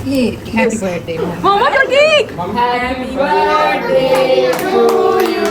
ये happy birthday Mohammad Raqeeq. Happy birthday to you.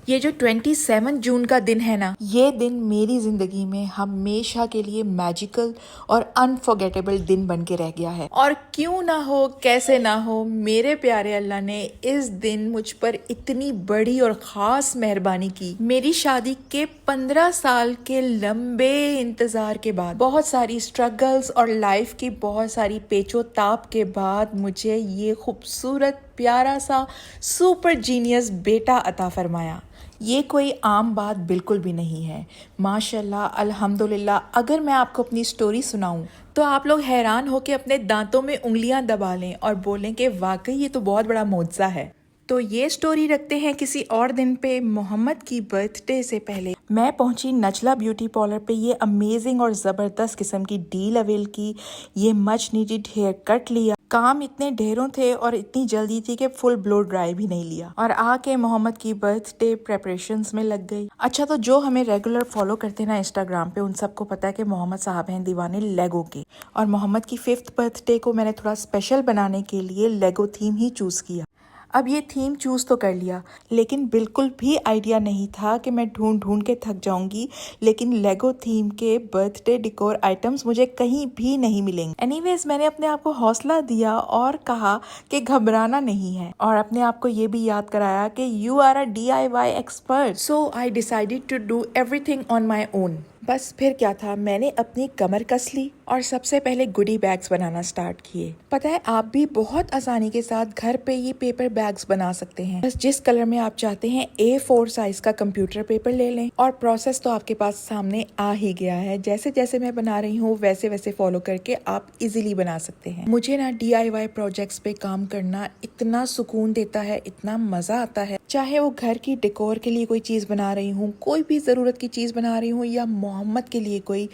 ये जो 27 जून का दिन है ना, ये दिन मेरी ज़िंदगी में हमेशा के लिए मैजिकल और अनफॉरगेटेबल दिन बन के रह गया है। और क्यों ना हो, कैसे ना हो, मेरे प्यारे अल्लाह ने इस दिन मुझ पर इतनी बड़ी और ख़ास मेहरबानी की। मेरी शादी के 15 साल के लंबे इंतज़ार के बाद, बहुत सारी स्ट्रगल्स और लाइफ की बहुत सारी पेचो ताप के बाद मुझे ये खूबसूरत प्यारा सा सुपर जीनियस बेटा अता फरमाया। ये कोई आम बात बिल्कुल भी नहीं है। माशाल्लाह, अल्हम्दुलिल्लाह। अगर मैं आपको अपनी स्टोरी सुनाऊं तो आप लोग हैरान हो के अपने दांतों में उंगलियां दबा लें और बोलें कि वाकई ये तो बहुत बड़ा मौजज़ा है। तो ये स्टोरी रखते हैं किसी और दिन पे। मोहम्मद की बर्थडे से पहले मैं पहुंची नचला ब्यूटी पार्लर पे। ये अमेजिंग और ज़बरदस्त किस्म की डील अवेल की। ये मच नीडेड हेयर कट लिया। काम इतने ढेरों थे और इतनी जल्दी थी कि फुल ब्लो ड्राई भी नहीं लिया और आके मोहम्मद की बर्थडे प्रेपरेशंस में लग गई। अच्छा, तो जो हमें रेगुलर फॉलो करते हैं ना इंस्टाग्राम पे, उन सबको पता है कि मोहम्मद साहब हैं दीवाने लेगो के। और मोहम्मद की 5th बर्थडे को मैंने थोड़ा स्पेशल बनाने के लिए लेगो थीम ही चूज़ किया। अब ये थीम चूज़ तो कर लिया, लेकिन बिल्कुल भी आइडिया नहीं था कि मैं ढूंढ ढूंढ के थक जाऊंगी, लेकिन लेगो थीम के बर्थडे डिकोर आइटम्स मुझे कहीं भी नहीं मिलेंगे। एनीवेज, मैंने अपने आप को हौसला दिया और कहा कि घबराना नहीं है, और अपने आप को ये भी याद कराया कि you are a DIY expert, so I decided to do everything on my own. बस फिर क्या था, मैंने अपनी कमर कस ली और सबसे पहले गुडी बैग्स बनाना स्टार्ट किए। पता है, आप भी बहुत आसानी के साथ घर पे ये पेपर बैग्स बना सकते हैं। बस जिस कलर में आप चाहते हैं A4 साइज का कंप्यूटर पेपर ले लें और प्रोसेस तो आपके पास सामने आ ही गया है। जैसे जैसे मैं बना रही हूँ वैसे वैसे फॉलो करके आप इजीली बना सकते हैं। मुझे ना DIY प्रोजेक्ट्स पे काम करना इतना सुकून देता है, इतना मजा आता है। चाहे वो घर की डेकोर के लिए कोई चीज बना रही हूँ, कोई भी जरूरत की चीज बना रही हूँ, या मोहम्मद के लिए कोई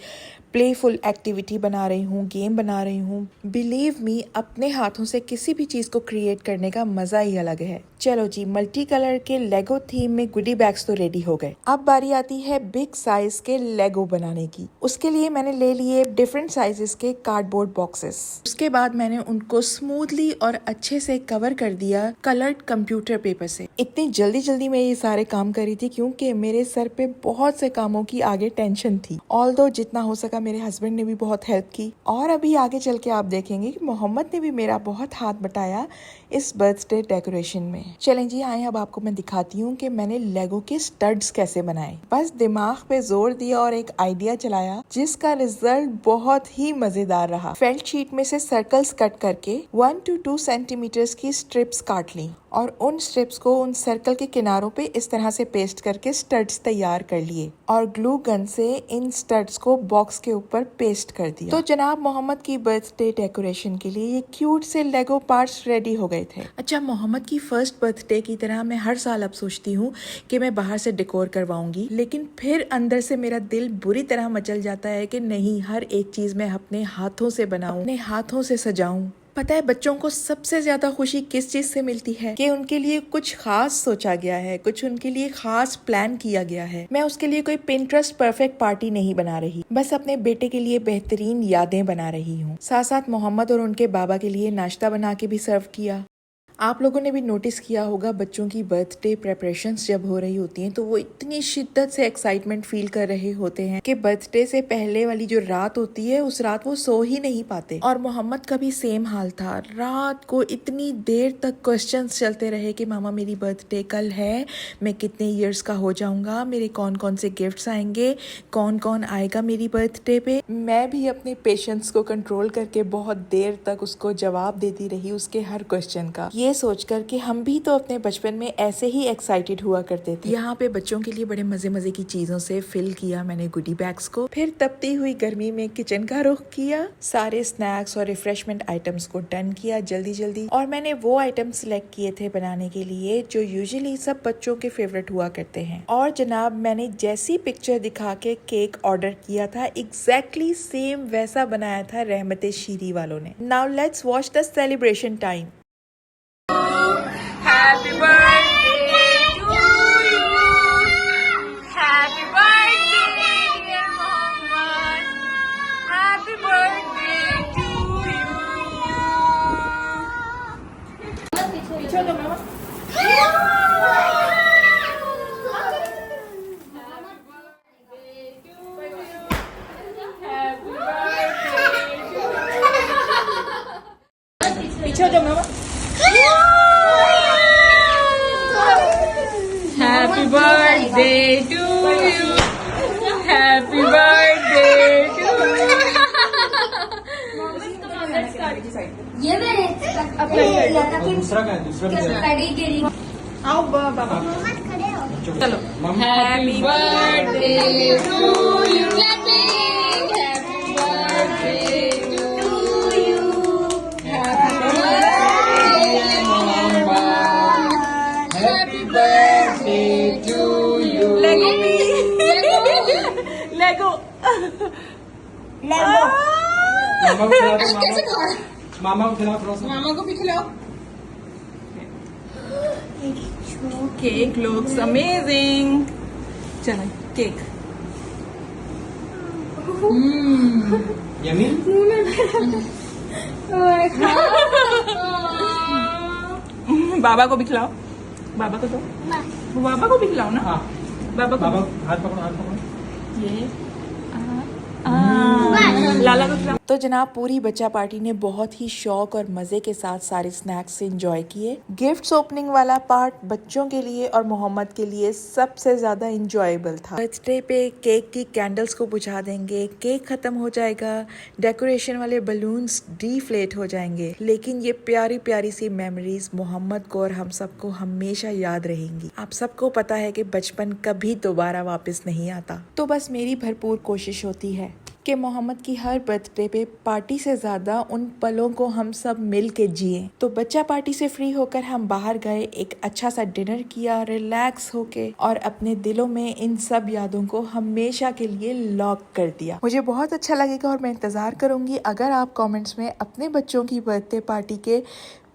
प्लेफुल एक्टिविटी बना रही हूँ, गेम बना रही हूँ, बिलीव मी, अपने हाथों से किसी भी चीज को क्रिएट करने का मजा ही अलग है। चलो जी, मल्टी कलर के लेगो थीम में गुडी बैग्स तो रेडी हो गए। अब बारी आती है बिग साइज के लेगो बनाने की। उसके लिए मैंने ले लिए डिफरेंट साइजेस के कार्डबोर्ड बॉक्सेस। उसके बाद मैंने उनको स्मूथली और अच्छे से कवर कर दिया कलर्ड कंप्यूटर पेपर से। इतनी जल्दी जल्दी मैं ये सारे काम कर रही थी क्योंकि मेरे सर पे बहुत से कामों की आगे टेंशन थी। ऑल्दो जितना हो सका मेरे हस्बैंड ने भी बहुत हेल्प की, और अभी आगे चल के आप देखेंगे कि मोहम्मद ने भी मेरा बहुत हाथ बटाया इस बर्थडे डेकोरेशन में। चलें जी, आए अब आपको मैं दिखाती हूँ कि मैंने लेगो के स्टड्स कैसे बनाए। बस दिमाग पे जोर दिया और एक आइडिया चलाया, जिसका रिजल्ट बहुत ही मजेदार रहा। फेल्ट शीट में से सर्कल्स कट करके 1 to 2 सेंटीमीटर्स की स्ट्रिप्स काट ली और उन स्ट्रिप्स को उन सर्कल के किनारों पे इस तरह से पेस्ट करके स्टड्स तैयार कर लिए और ग्लू गन से इन स्टड्स को बॉक्स के ऊपर पेस्ट कर दिया। तो जनाब मोहम्मद की बर्थडे डेकोरेशन के लिए ये क्यूट से लेगो पार्ट्स रेडी हो गए थे। अच्छा, मोहम्मद की फर्स्ट बर्थडे की तरह मैं हर साल अब सोचती हूँ कि मैं बाहर से डेकोर करवाऊंगी, लेकिन फिर अंदर से मेरा दिल बुरी तरह मचल जाता है कि नहीं, हर एक चीज मैं अपने हाथों से बनाऊं, अपने हाथों से सजाऊं। पता है, बच्चों को सबसे ज्यादा खुशी किस चीज से मिलती है कि उनके लिए कुछ खास सोचा गया है, कुछ उनके लिए खास प्लान किया गया है। मैं उसके लिए कोई पिंटरेस्ट परफेक्ट पार्टी नहीं बना रही, बस अपने बेटे के लिए बेहतरीन यादें बना रही हूँ। साथ साथ मोहम्मद और उनके बाबा के लिए नाश्ता बना के भी सर्व किया। आप लोगों ने भी नोटिस किया होगा, बच्चों की बर्थडे प्रेपरेशंस जब हो रही होती हैं तो वो इतनी शिद्दत से एक्साइटमेंट फील कर रहे होते हैं कि बर्थडे से पहले वाली जो रात होती है उस रात वो सो ही नहीं पाते। और मोहम्मद का भी सेम हाल था। रात को इतनी देर तक क्वेश्चंस चलते रहे कि मामा मेरी बर्थडे कल है, मैं कितने ईयर्स का हो जाऊंगा, मेरे कौन कौन से गिफ्ट्स आएंगे, कौन कौन आएगा मेरी बर्थडे पे। मैं भी अपने पेशेंस को कंट्रोल करके बहुत देर तक उसको जवाब देती रही उसके हर क्वेश्चन का। ये ये सोचकर कि हम भी तो अपने बचपन में ऐसे ही एक्साइटेड हुआ करते थे। यहाँ पे बच्चों के लिए बड़े मजे मजे की चीजों से फिल किया मैंने गुडी बैग्स को। फिर तपती हुई गर्मी में किचन का रुख किया, सारे स्नैक्स और रिफ्रेशमेंट आइटम्स को डन किया जल्दी जल्दी। और मैंने वो आइटम सिलेक्ट किए थे बनाने के लिए जो यूजुअली सब बच्चों के फेवरेट हुआ करते हैं। और जनाब मैंने जैसी पिक्चर दिखा के केक ऑर्डर किया था एग्जैक्टली सेम वैसा बनाया था रहमते शीरी वालों ने। Now let's watch the celebration time. Happy birthday to you. Happy birthday, dear Mohammed. Happy birthday to you. पीछे तो मामा। पीछे तो मामा। Happy birthday to you. Happy birthday to you. ये मैंने दूसरा का है, दूसरा भी दे रहा है। स्टडी के लिए आओ बाबा। खड़े हो चलो। Happy birthday to you. Happy birthday to you. Happy birthday, Mohammed. Happy birthday to you. Lego. Lego. मामा को खिला दो, मामा को खिलाओ थोड़ा सा। मामा को भी खिलाओ। Cake looks amazing. चलो केक। यमी? बाबा को भी खिलाओ। बाबा को दो। बाबा को भी खिलाओ ना। हाँ। बाबा को। बाबा हाथ पकड़ो, हाथ पकड़ो। ये लाला को खिलाओ। तो जनाब पूरी बच्चा पार्टी ने बहुत ही शौक और मजे के साथ सारे स्नैक्स से एंजॉय किए। गिफ्ट्स ओपनिंग वाला पार्ट बच्चों के लिए और मोहम्मद के लिए सबसे ज्यादा इंजॉयबल था। बर्थडे पे केक की कैंडल्स को बुझा देंगे, केक खत्म हो जाएगा, डेकोरेशन वाले बलून्स डिफ्लेट हो जाएंगे, लेकिन ये प्यारी प्यारी सी मेमोरीज मोहम्मद को और हम सबको हमेशा याद रहेंगी। आप सबको पता है कि बचपन कभी दोबारा वापस नहीं आता। तो बस मेरी भरपूर कोशिश होती है कि मोहम्मद की हर बर्थडे पे पार्टी से ज्यादा उन पलों को हम सब मिल के जिए। तो बच्चा पार्टी से फ्री होकर हम बाहर गए, एक अच्छा सा डिनर किया रिलैक्स होके, और अपने दिलों में इन सब यादों को हमेशा के लिए लॉक कर दिया। मुझे बहुत अच्छा लगेगा और मैं इंतजार करूंगी अगर आप कमेंट्स में अपने बच्चों की बर्थडे पार्टी के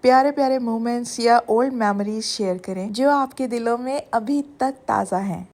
प्यारे प्यारे मोमेंट्स या ओल्ड मेमोरीज शेयर करें जो आपके दिलों में अभी तक ताज़ा हैं।